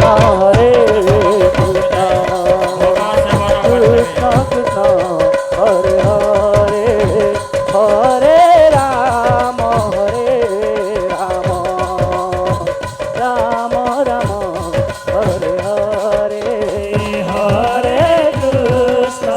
Hare Krishna, Krishna Krishna, Hare Hare, Hare Rama, Rama Rama, Hare Hare, Hare Krishna,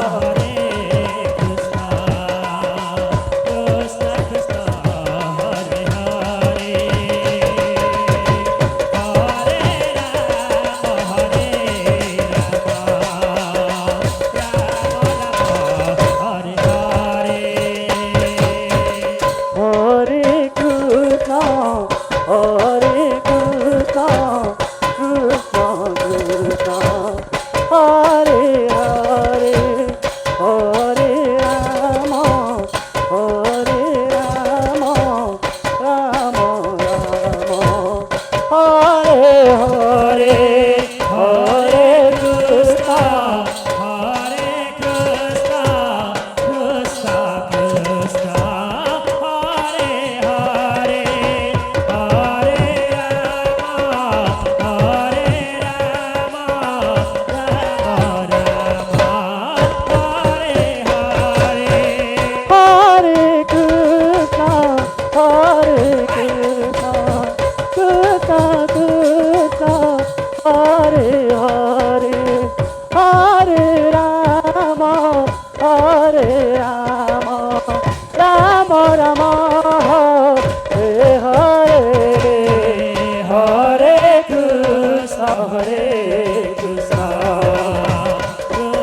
Krishna, Krishna Krishna, Hare Hare, Hare Rama, Rama Rama, Hare Krishna,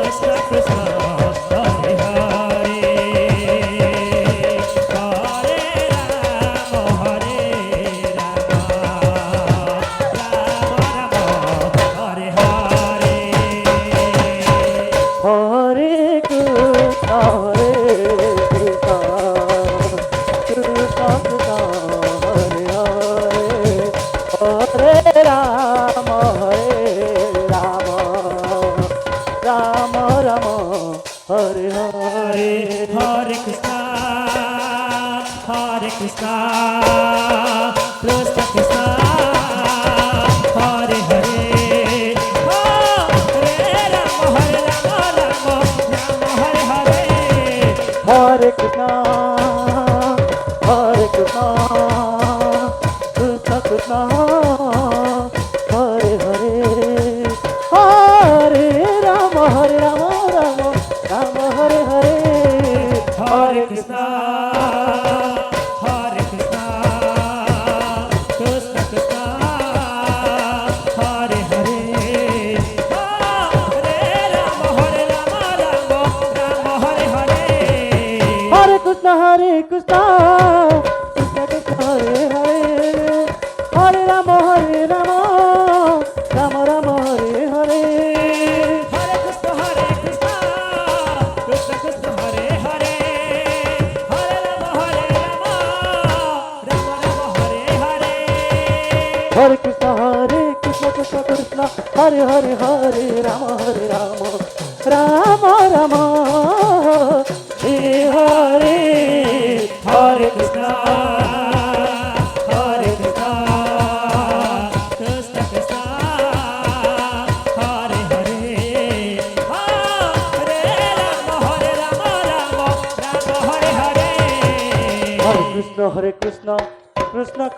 Krishna Krishna, Hare Hare, Hare Rama, Rama Hare Hare, Hare Krishna, Hare Krishna, Krishna Krishna, Hare Hare, Hare Rama, Rama Hare Hare, Hare Krishna, Hare Krishna, Krishna Krishna, Hare Hare, Hare Rama, Rama Hare Hare, Hare Krishna, Krishna Krishna, Hare Hare, Hare Rama, Rama Rama Hare Hare, Hare Krishna, Krishna Krishna, Hare Hare, Hare Rama, Rama Hare Hare, Hare Krishna, Krishna Krishna, Hare Hare, Hare Rama, Rama Rama Hare Hare, Hare Krishna, Hare Krishna, Krishna Krishna, Hare Hare, Hare Rama, Rama Hare Hare, Hare Krishna, Krishna Krishna